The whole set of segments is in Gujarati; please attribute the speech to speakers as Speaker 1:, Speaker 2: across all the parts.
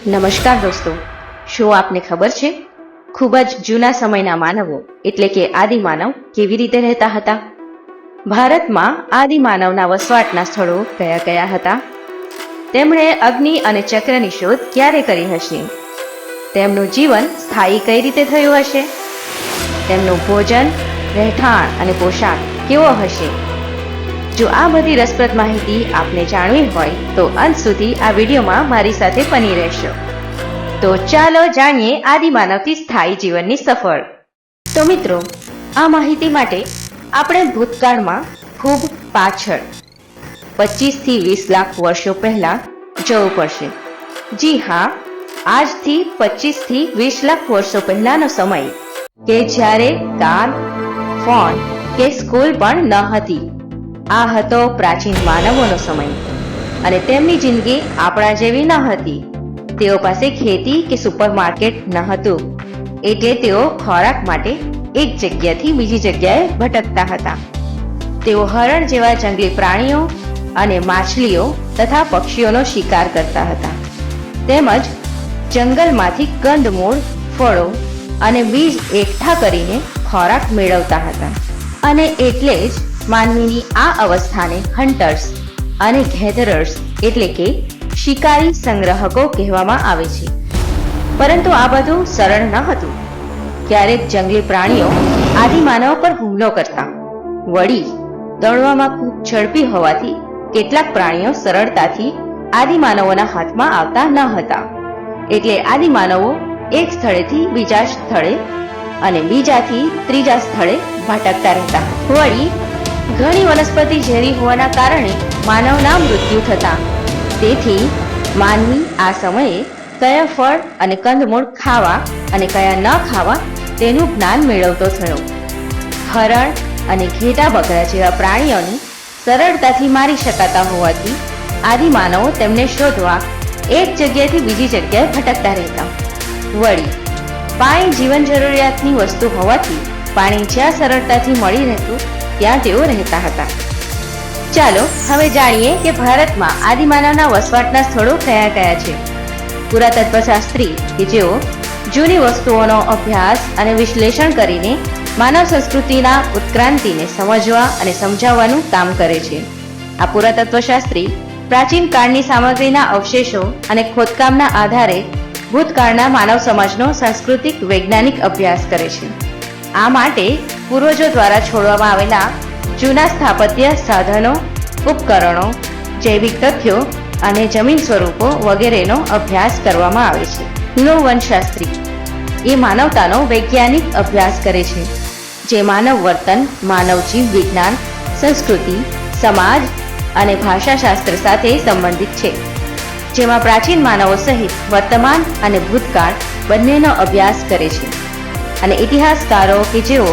Speaker 1: નમસ્કાર દોસ્તો, શું આપને ખબર છે ખૂબ જ જૂના સમયના માનવો એટલે કે આદિમાનવ કેવી રીતે રહેતા હતા? ભારતમાં આદિમાનવના વસવાટના સ્થળો કયા કયા હતા? તેમણે અગ્નિ અને ચક્રની શોધ ક્યારે કરી હશે? તેમનું જીવન સ્થાયી કઈ રીતે થયું હશે? તેમનું ભોજન, રહેઠાણ અને પોશાક કેવો હશે? જો આ બધી રસપ્રદ માહિતી આપને જાણવી હોય તો અંત સુધી આ વિડીયોમાં મારી સાથે બની રહેશો. તો ચાલો જાણીએ આદિમાનવથી સ્થાયી જીવનની સફર. તો મિત્રો, આ માહિતી માટે આપણે ભૂતકાળમાં ખૂબ પાછળ 25 થી 20 લાખ વર્ષો પહેલા જવું પડશે. જી હા, આજથી 25 થી 20 લાખ વર્ષો પહેલાનો સમય કે જ્યારે કાર, ફોન કે સ્કૂલ પણ ન હતી. આ હતો પ્રાચીન માનવોનો સમય અને તેમની જિંદગી આપણા જેવી ન હતી. તેઓ પાસે ખેતી કે સુપરમાર્કેટ ન હતું, એટલે તેઓ ખોરાક માટે એક જગ્યાથી બીજી જગ્યાએ ભટકતા હતા. તેઓ હરણ જેવા જંગલી પ્રાણીઓ અને માછલીઓ તથા પક્ષીઓનો શિકાર કરતા હતા. તેમજ જંગલમાંથી કંદમૂળ, ફળો અને બીજ એકઠા કરીને ખોરાક મેળવતા હતા. અને એટલે જ માનવીની આ અવસ્થાને હન્ટર્સ અને ગેધરર્સ એટલે કે શિકારી સંગ્રહકો કહેવામાં આવે છે. પરંતુ આ બધું સરળ ન હતું. ક્યારેક જંગલી પ્રાણીઓ આદિમાનવ પર હુમલો કરતા. વળી દોડવામાં ખૂબ ઝડપી હોવાથી કેટલાક પ્રાણીઓ સરળતાથી આદિમાનવોના હાથમાં આવતા ન હતા. એટલે આદિમાનવો એક સ્થળેથી બીજા સ્થળે અને બીજાથી ત્રીજા સ્થળે ભટકતા રહેતા. વળી ઘણી વનસ્પતિ ઝેરી હોવાના કારણે માનવના મૃત્યુ થતા. તેથી માનવી આ સમયે કયા ફળ અને કંદમૂળ ખાવા અને કયા ન ખાવા તેનું જ્ઞાન મેળવતો થયો. હરણ અને ઘેટા બકરા જેવા પ્રાણીઓને સરળતાથી મારી શકાતા હોવાથી આદિમાનવો તેમને શોધવા એક જગ્યાએથી બીજી જગ્યાએ ભટકતા રહેતા. વળી પાણી જીવન જરૂરિયાતની વસ્તુ હોવાથી પાણી જ્યાં સરળતાથી મળી રહેતું ત્યાં તેઓ રહેતા હતા. ચાલો હવે જાણીએ કે ભારતમાં આદિમાનવના વસવાટના સ્થળો કયા કયા છે. પુરાતત્વશાસ્ત્રી કે જેઓ જૂની વસ્તુઓનો અભ્યાસ અને વિશ્લેષણ કરીને માનવ સંસ્કૃતિના ઉત્ક્રાંતિને સમજવા અને સમજાવવાનું કામ કરે છે. આ પુરાતત્વશાસ્ત્રી પ્રાચીન કાળની સામગ્રીના અવશેષો અને ખોદકામના આધારે ભૂતકાળના માનવ સમાજનો સાંસ્કૃતિક વૈજ્ઞાનિક અભ્યાસ કરે છે. આ માટે પૂર્વજો દ્વારા છોડવામાં આવેલા જૂના સ્થાપત્ય સાધનો, ઉપકરણો, જૈવિક તથ્યો અને જમીન સ્વરૂપો વગેરેનો અભ્યાસ કરવામાં આવે છે. નૃવંશશાસ્ત્રી એ માનવતાનો વૈજ્ઞાનિક અભ્યાસ કરે છે, જે માનવ વર્તન, માનવ જીવ વિજ્ઞાન, સંસ્કૃતિ, સમાજ અને ભાષાશાસ્ત્ર સાથે સંબંધિત છે. જેમાં પ્રાચીન માનવો સહિત વર્તમાન અને ભૂતકાળ બંનેનો અભ્યાસ કરે છે. અને ઇતિહાસકારો કે જેઓ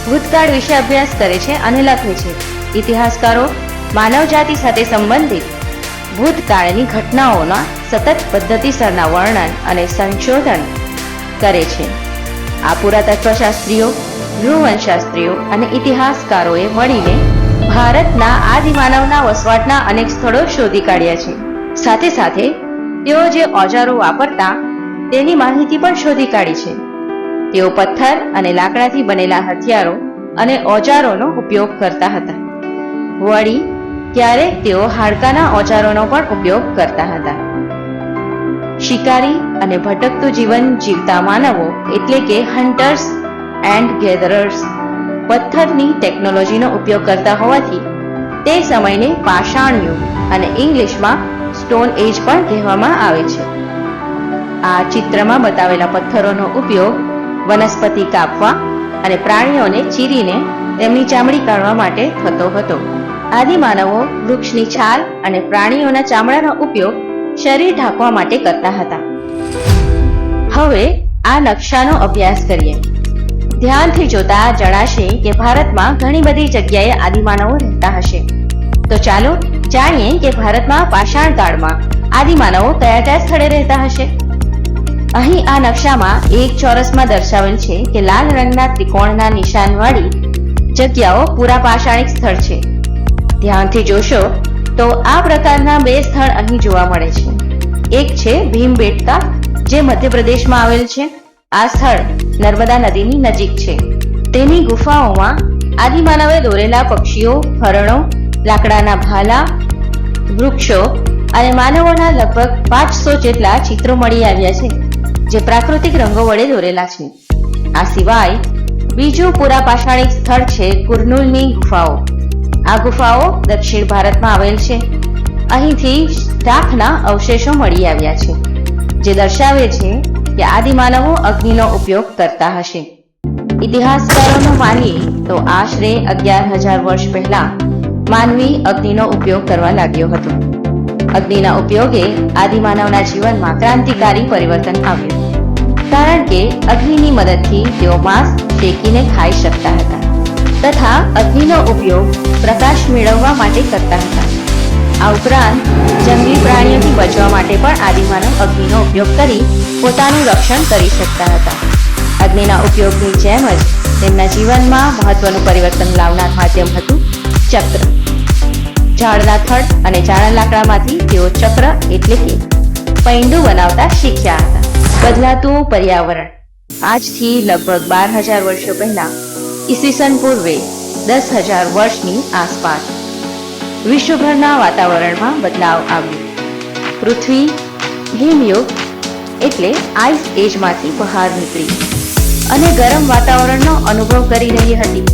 Speaker 1: ભૂતકાળ વિશે અભ્યાસ કરે છે અને લખે છે. ઇતિહાસકારો માનવજાતિ સાથે સંબંધિત ભૂતકાળની ઘટનાઓના સતત પદ્ધતિસરના વર્ણન અને સંશોધન કરે છે. આ પુરાતત્વશાસ્ત્રીઓ, નૃવંશશાસ્ત્રીઓ અને ઇતિહાસકારોએ મળીને ભારતના આદિમાનવના વસવાટના અનેક સ્થળો શોધી કાઢ્યા છે. સાથે સાથે તેઓ જે ઓજારો વાપરતા તેની માહિતી પણ શોધી કાઢી છે. તેઓ પથ્થર અને લાકડાથી બનેલા હથિયારો અને ઓજારોનો ઉપયોગ કરતા હતા. વળી ક્યારેક તેઓ હાડકાના ઓજારોનો પણ ઉપયોગ કરતા હતા. શિકારી અને ભટકતું જીવન જીવતા માનવો એટલે કે હન્ટર્સ એન્ડ ગેધરર્સ પથ્થરની ટેકનોલોજીનો ઉપયોગ કરતા હોવાથી તે સમયને પાષાણ યુગ અને ઇંગ્લિશમાં સ્ટોન એજ પણ કહેવામાં આવે છે. આ ચિત્રમાં બતાવેલા પથ્થરોનો ઉપયોગ વનસ્પતિ કાપવા અને પ્રાણીઓને ચીરીને તેમની ચામડી કાઢવા માટે થતો હતો. આદિમાનવો વૃક્ષની છાલ અને પ્રાણીઓના ચામડાનો ઉપયોગ શરીર ઢાંકવા માટે કરતા હતા. હવે આ નકશાનો અભ્યાસ કરીએ. ધ્યાનથી જોતા જણાશે કે ભારતમાં ઘણી બધી જગ્યાએ આદિમાનવો રહેતા હશે. તો ચાલો જાણીએ કે ભારતમાં પાષાણ કાળમાં આદિમાનવો કયા કયા સ્થળે રહેતા હશે. અહીં આ નકશામાં એક ચોરસમાં દર્શાવેલ છે કે લાલ રંગના ત્રિકોણના નિશાનવાળી જગ્યાઓ પૂરા પાષાણિક સ્થળ છે. ધ્યાનથી જોશો તો આ પ્રકારના બે સ્થળ અહીં જોવા મળે છે. એક છે ભીમબેટકા, જે મધ્યપ્રદેશમાં આવેલ છે. આ સ્થળ નર્મદા નદીની નજીક છે. તેની ગુફાઓમાં આદિમાનવે દોરેલા પક્ષીઓ, હરણો, લાકડાના ભાલા, વૃક્ષો અને માનવોના લગભગ 500 જેટલા ચિત્રો મળી આવ્યા છે, જે પ્રાકૃતિક રંગો વડે દોરેલા છે. આ સિવાય બીજું પુરા પાષાણિક સ્થળ છે કુર્નુલની ગુફાઓ. આ ગુફાઓ દક્ષિણ ભારતમાં આવેલ છે. અહીંથી ટાંકના અવશેષો મળી આવ્યા છે, જે દર્શાવે છે કે આદિમાનવો અગ્નિનો ઉપયોગ કરતા હશે. ઇતિહાસકારોનું માનીએ તો આશરે 11,000 વર્ષ પહેલા માનવી અગ્નિનો ઉપયોગ કરવા લાગ્યો હતો. અગ્નિના ઉપયોગે આદિમાનવના જીવનમાં ક્રાંતિકારી પરિવર્તન આવ્યું, કારણ કે અગ્નિની મદદથી તેઓ માંસ શેકીને ખાઈ શકતા હતા તથા અગ્નિનો ઉપયોગ પ્રકાશ મેળવવા માટે કરતા હતા. આ ઉપરાંત જંગલી પ્રાણીઓથી બચવા માટે પણ આદિમાનવ અગ્નિનો ઉપયોગ કરી પોતાનું રક્ષણ કરી શકતા હતા. અગ્નિના ઉપયોગની જેમ જ તેમના જીવનમાં મહત્વનું પરિવર્તન લાવનાર માધ્યમ હતું ચક્ર. ઝાડના થડ અને જાડા લાકડામાંથી તેઓ ચક્ર એટલે કે પૈંડું બનાવતા શીખ્યા હતા. બદલાતું પર્યાવરણ. આજથી લગભગ 12,000 વર્ષો પહેલા, ઈસવીસન પૂર્વે 10,000 વર્ષની આસપાસ વિશ્વભરના વાતાવરણમાં બદલાવ આવ્યો. પૃથ્વી હિમયુગ એટલે આઈસ એજમાંથી બહાર નીકળી અને ગરમ વાતાવરણનો અનુભવ કરી રહી હતી.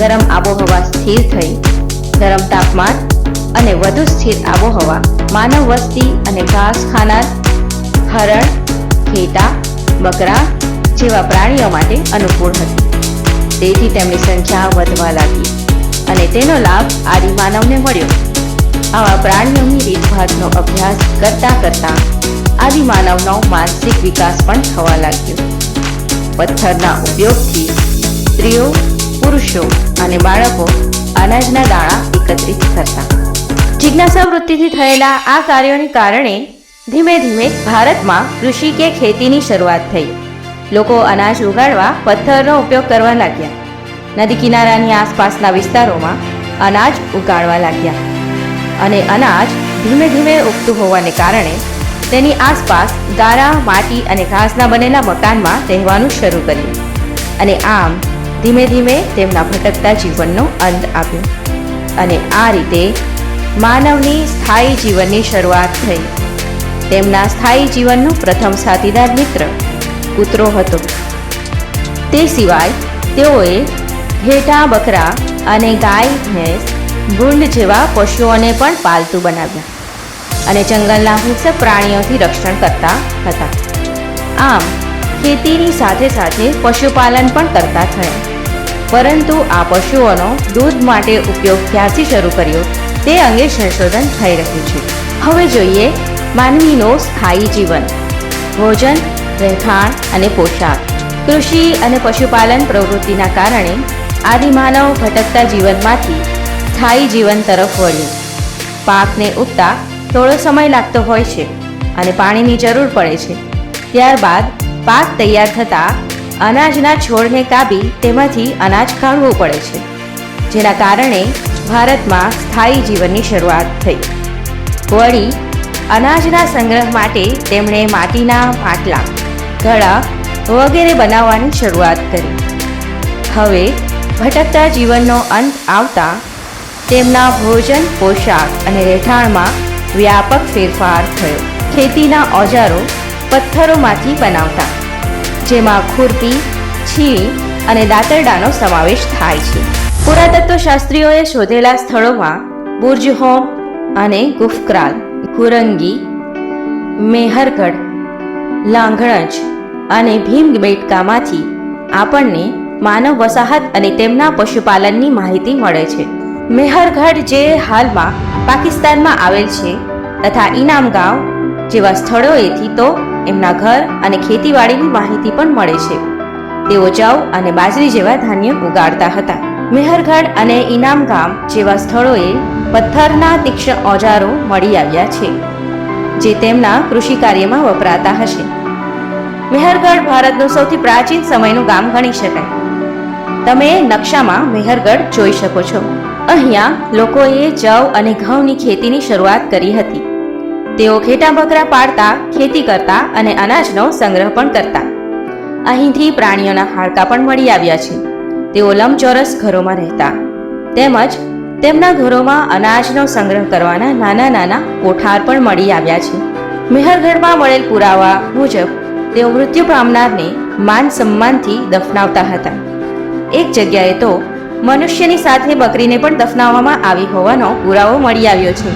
Speaker 1: ગરમ આબોહવા સ્થિર થઈ. ગરમ તાપમાન અને વધુ સ્થિર આબોહવા માનવ વસ્તી અને ઘાસ ખાનાર હરણ, ઘેટા, બકરા જેવા પ્રાણીઓ માટે અનુકૂળ હતી. તેથી તેમની સંખ્યા વધવા લાગી અને તેનો લાભ આદિમાનવને મળ્યો. આવા પ્રાણીઓની રીતભાતનો અભ્યાસ કરતા કરતા આદિમાનવનો માનસિક વિકાસ પણ થવા લાગ્યો. પથ્થરના ઉપયોગથી સ્ત્રીઓ, પુરુષો અને બાળકો અનાજના દાણા એકત્રિત કરતા. જિજ્ઞાસા વૃત્તિથી થયેલા આ કાર્યોને કારણે ધીમે ધીમે ભારતમાં કૃષિ કે ખેતીની શરૂઆત થઈ. લોકો અનાજ ઉગાડવા પથ્થરનો ઉપયોગ કરવા લાગ્યા. નદી કિનારાની આસપાસના વિસ્તારોમાં અનાજ ઉગાડવા લાગ્યા અને અનાજ ધીમે ધીમે ઉગતું હોવાને કારણે તેની આસપાસ ગારા, માટી અને ઘાસના બનેલા મકાનમાં રહેવાનું શરૂ કર્યું અને આમ ધીમે ધીમે તેમના ભટકતા જીવનનો અંત આવ્યો. અને આ રીતે માનવની સ્થાયી જીવનની શરૂઆત થઈ. તેમના સ્થાયી જીવનનો પ્રથમ સાથીદાર મિત્ર કૂતરો હતો. તે સિવાય તેઓએ ઘેટાં, બકરા અને ગાય, ભેંસ, ભૂંડ જેવા પશુઓને પણ પાલતુ બનાવ્યા અને જંગલના હિંસક પ્રાણીઓથી રક્ષણ કરતા હતા. આમ ખેતીની સાથે સાથે પશુપાલન પણ કરતા થયા. પરંતુ આ પશુઓનો દૂધ માટે ઉપયોગ ક્યારથી શરૂ કર્યો તે અંગે સંશોધન થઈ રહ્યું છે. હવે જોઈએ માનવીનો સ્થાયી જીવન. ભોજન, રહેઠાણ અને પોશાક. કૃષિ અને પશુપાલન પ્રવૃત્તિના કારણે આદિમાનવ ભટકતા જીવનમાંથી સ્થાયી જીવન તરફ વળ્યું. પાકને ઉગતા થોડો સમય લાગતો હોય છે અને પાણીની જરૂર પડે છે. ત્યારબાદ પાક તૈયાર થતાં અનાજના છોડને કાપી તેમાંથી અનાજ કાઢવું પડે છે, જેના કારણે ભારતમાં સ્થાયી જીવનની શરૂઆત થઈ. વળી અનાજના સંગ્રહ માટે તેમણે માટીના માટલા, ઘડા વગેરે બનાવવાની શરૂઆત કરી. હવે ભટકતા જીવનનો અંત આવતા તેમના ભોજન, પોશાક અને રહેઠાણમાં વ્યાપક ફેરફાર થયો. ખેતીના ઓજારો પથ્થરોમાંથી બનાવતા, જેમાં ખુરપી, છીણી અને દાંતરડાનો સમાવેશ થાય છે. પુરાતત્વ શાસ્ત્રીઓએ શોધેલા સ્થળોમાં બુર્જહોમ અને ગુફક્રાલ, કુરંગી, મેહરગઢ, લાંઘણજ અને ભીમબેટકામાંથી આપણને માનવ વસાહત અને તેમના પશુપાલનની માહિતી મળે છે. મેહરગઢ, જે હાલમાં પાકિસ્તાનમાં આવેલ છે, તથા ઇનામ ગાંવ જેવા સ્થળોએથી તો એમના ઘર અને ખેતીવાડીની માહિતી પણ મળે છે. તેઓ જવ અને બાજરી જેવા ધાન્ય ઉગાડતા હતા. મેહરગઢ અને ઇનામ ગામ જેવા સ્થળોએ પથ્થરના તીક્ષ્ણ ઓજારો મળી આવ્યા છે, જે તેમના કૃષિ કાર્યમાં વપરાતા હશે. મેહરગઢ ભારતનું સૌથી પ્રાચીન સમયનું ગામ ગણી શકાય. તમે નકશામાં મેહરગઢ જોઈ શકો છો. અહીંયા લોકોએ જવ અને ઘઉંની ખેતીની શરૂઆત કરી હતી. તેઓ ઘેટા બકરા પાળતા, ખેતી કરતા અને અનાજનો સંગ્રહ પણ કરતા. અહીંથી પ્રાણીઓના હાડકાં પણ મળી આવ્યા છે. તેઓ લંબચોરસ ઘરોમાં રહેતા, તેમજ તેમના ઘરોમાં અનાજનો સંગ્રહ કરવાના નાના નાના કોઠાર પણ મળી આવ્યા છે. મેહરગઢમાં મળેલ પુરાવા મુજબ તેઓ મૃત્યુ પામનારને માન સન્માનથી દફનાવતા હતા. એક જગ્યાએ તો મનુષ્યની સાથે બકરીને પણ દફનાવવામાં આવી હોવાનો પુરાવો મળી આવ્યો છે,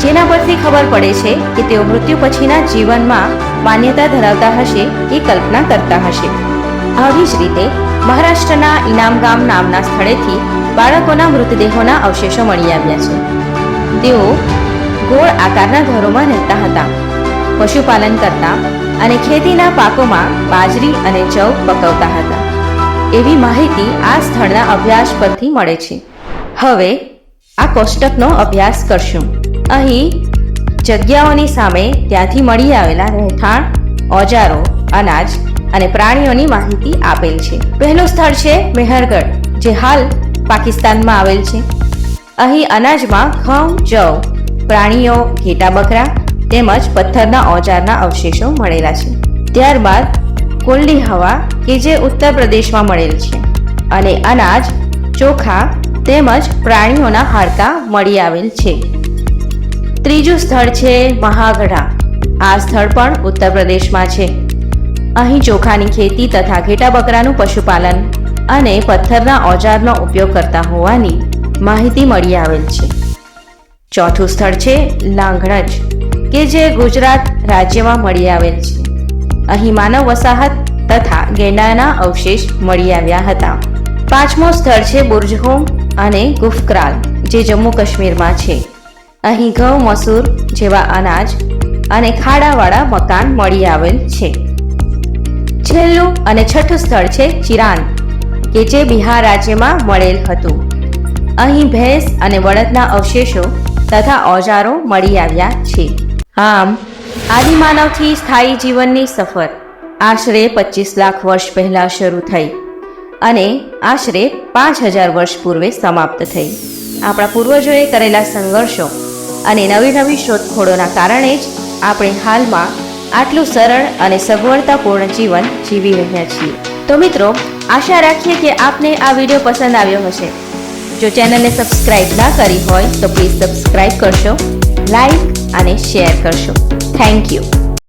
Speaker 1: જેના પરથી ખબર પડે છે કે તેઓ મૃત્યુ પછીના જીવનમાં માન્યતા ધરાવતા હશે કે કલ્પના કરતા હશે. આવી જ રીતે મહારાષ્ટ્રના ઇનામ ગામ નામના સ્થળેથી બાળકોના મૃતદેહોના અવશેષો મળી આવ્યા છે. તેઓ ગોળ આકારના ઘરોમાં રહેતા હતા, પશુપાલન કરતા અને ખેતીના પાકોમાં બાજરી અને જવ પકવતા હતા એવી માહિતી આ સ્થળના અભ્યાસ પરથી મળે છે. હવે આ કોષ્ટકનો અભ્યાસ કરશું. અહીં જગ્યાઓની સામે ત્યાંથી મળી આવેલા રહેઠાણ, ઓજારો, અનાજ અને પ્રાણીઓની માહિતી આપેલ છે. પહેલું સ્થળ છે મેહરગઢ, જે હાલ પાકિસ્તાનમાં આવેલ છે. અહીં અનાજમાં ઘઉં, જવ, પ્રાણીઓ, ઘેટા બકરા તેમજ પથ્થરના ઓજારના અવશેષો મળેલા છે. ત્યારબાદ કોલ્ડી હવા કે જે ઉત્તર પ્રદેશમાં મળેલ છે, અને અનાજ, ચોખા તેમજ પ્રાણીઓના હાડકાં મળી આવેલ છે. ત્રીજું સ્થળ છે મહાગઢા. આ સ્થળ પણ ઉત્તર પ્રદેશમાં છે. અહીં ચોખાની ખેતી તથા ઘેટા બકરાનું પશુપાલન અને પથ્થરના ઓજારનો ઉપયોગ કરતા હોવાની માહિતી મળી આવેલ છે. ચોથું સ્થળ છે લાંઘણજ, કે જે ગુજરાત રાજ્યમાં મળી આવેલ છે. અહીં માનવ વસાહત તથા ગેંડાના અવશેષ મળી આવ્યા હતા. પાંચમું સ્થળ છે બુર્જહોમ અને ગુફક્રાલ, જે જમ્મુ કાશ્મીરમાં છે. અહીં ઘઉં, મસૂર જેવા અનાજ અને ખાડાવાળા મકાન મળી આવેલ છે. છેલ્લું અને છઠ્ઠું સ્થળ છે ચિરાન, કે જે બિહાર રાજ્યમાં મળેલ હતું. અહીં ભેંસ અને બળદના અવશેષો તથા ઓજારો મળી આવ્યા છે. આમ આદિમાનવથી સ્થાયી જીવનની સફર આશરે 25 લાખ વર્ષ પહેલા શરૂ થઈ અને આશરે 5000 વર્ષ પૂર્વે સમાપ્ત થઈ. આપણા પૂર્વજોએ કરેલા સંઘર્ષો અને નવી નવી શોધખોળોના કારણે જ આપણે હાલમાં આટલું સરળ અને સગવડતાપૂર્ણ જીવન જીવી રહ્યા છીએ. તો મિત્રો, આશા રાખીએ કે આપને આ વિડીયો પસંદ આવ્યો હશે. જો ચેનલને સબસ્ક્રાઇબ ના કરી હોય તો પ્લીઝ સબસ્ક્રાઇબ કરશો, લાઈક અને શેર કરશો. Thank you.